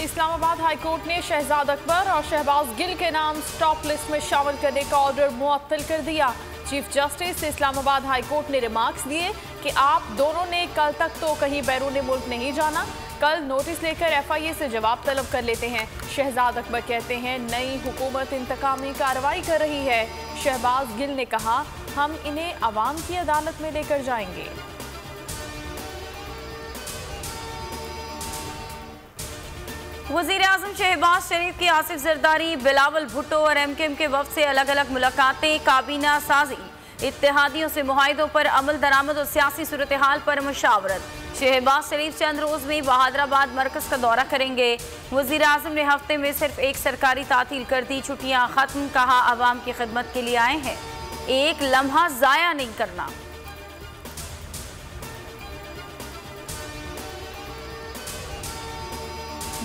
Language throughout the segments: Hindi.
इस्लामाबाद हाईकोर्ट ने शहजाद अकबर और शहबाज गिल के नाम स्टॉप लिस्ट में शामिल करने का ऑर्डर मुअत्तल कर दिया। चीफ जस्टिस इस्लामाबाद हाईकोर्ट ने रिमार्क्स दिए कि आप दोनों ने कल तक तो कहीं बैरून मुल्क नहीं जाना, कल नोटिस लेकर FIA से जवाब तलब कर लेते हैं। शहजाद अकबर कहते हैं नई हुकूमत इंतकामी कार्रवाई कर रही है। शहबाज गिल ने कहा हम इन्हें अवाम की अदालत में लेकर जाएंगे। वज़ीर-ए-आज़म शहबाज शरीफ की आसिफ जरदारी, बिलावल भुट्टो और MKM के वफ़द से अलग अलग मुलाकातें, काबीना साजी, इत्तेहादियों से मुआहिदों पर अमल दरामद और सियासी सूरत हाल पर मुशावरत। शहबाज शरीफ चंद रोज़ में बहादुराबाद मरकज़ का दौरा करेंगे। वज़ीर-ए-आज़म ने हफ्ते में सिर्फ एक सरकारी तातील कर दी, छुट्टियाँ ख़त्म, कहा आवाम की खिदमत के लिए आए हैं, एक लम्हा ज़ाया नहीं करना।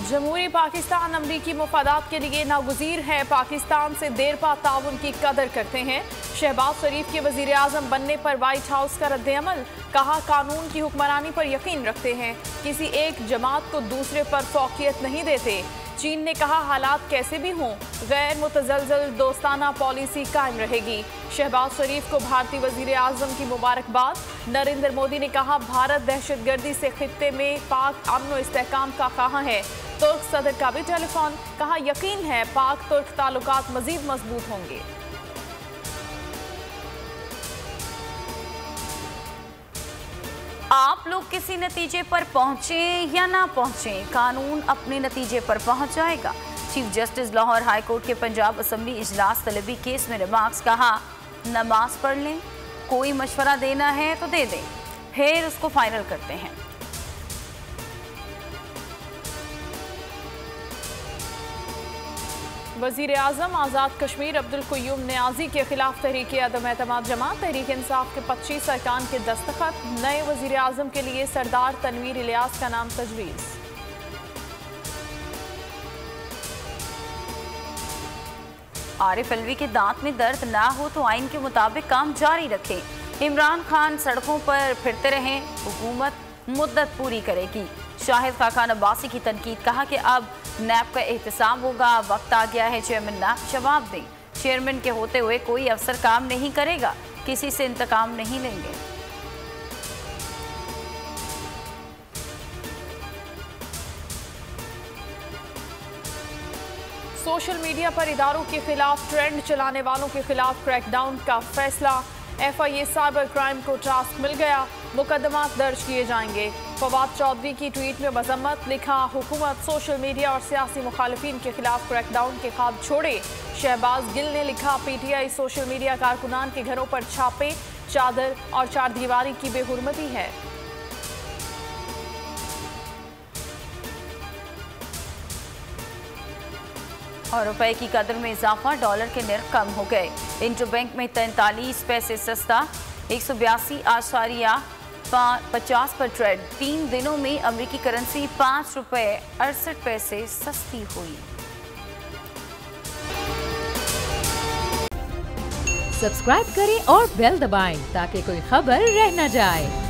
जमहूरी पाकिस्तान अमरीकी मुफादात के लिए नागुज़ीर है, पाकिस्तान से देरपा ताउन की कदर करते हैं। शहबाज शरीफ के वज़ीर आज़म बनने पर वाइट हाउस का रद्द-ए-अमल, कहा कानून की हुक्मरानी पर यकीन रखते हैं, किसी एक जमात को दूसरे पर फौकियत नहीं देते। चीन ने कहा हालात कैसे भी हों गैर मुतज़लज़ल दोस्ताना पॉलिसी कायम रहेगी। शहबाज शरीफ को भारतीय वज़ीर आज़म की मुबारकबाद। नरेंद्र मोदी ने कहा भारत दहशतगर्दी से खित्ते में पाक अमन व इस्तेहकाम का ख़्वाह है। तुर्क सदर का भी टेलीफोन, कहा यकीन है पाक तुर्क ताल्लुकात मज़ीद मजबूत होंगे। आप लोग किसी नतीजे पर पहुंचे या ना पहुंचे, कानून अपने नतीजे पर पहुंच जाएगा। Chief justice Lahore high court के पंजाब असम्बली इजलास तलबी केस में रिमार्क्स, कहा नमाज पढ़ लें, कोई मशवरा देना है तो दे दें, फिर उसको फाइनल करते हैं। वज़ीर आज़म आज़ाद कश्मीर अब्दुल क़य्यूम नियाज़ी के खिलाफ तहरीक अदम एतमाद जमा, तहरीक इंसाफ के 25 अरकान के दस्तखत। नए वज़ीर आज़म के लिए सरदार तनवीर इलियास का नाम तजवीज़। आरिफ अलवी के दांत में दर्द ना हो तो आइन के मुताबिक काम जारी रखें। इमरान खान सड़कों पर फिरते रहें, हुकूमत मुद्दत पूरी करेगी। शाहिद खाकान अब्बासी की तनकीद, कहा कि अब नैब का एहतसाब होगा, वक्त आ गया है चेयरमैन नैब जवाब दें। चेयरमैन के होते हुए कोई अफसर काम नहीं करेगा, किसी से इंतकाम नहीं लेंगे। सोशल मीडिया पर इदारों के खिलाफ ट्रेंड चलाने वालों के खिलाफ क्रैकडाउन का फैसला। FIA साइबर क्राइम को टास्क मिल गया, मुकदमात दर्ज किए जाएंगे। फवाद चौधरी की ट्वीट में मजम्मत, लिखा हुकूमत सोशल मीडिया और सियासी मुखालिफिन के खिलाफ क्रैकडाउन के ख्वाब छोड़े। शहबाज गिल ने लिखा PTI सोशल मीडिया कारकुनान के घरों पर छापे, चादर और चार दीवारी की बेहुरमती है। और रुपए की कदर में इजाफा, डॉलर के निर्ख कम हो गए। इंटरबैंक में 43 पैसे सस्ता, 182.50 पर ट्रेड। 3 दिनों में अमेरिकी करेंसी 5 रुपए 68 पैसे सस्ती हुई। सब्सक्राइब करें और बेल दबाएं ताकि कोई खबर रह न जाए।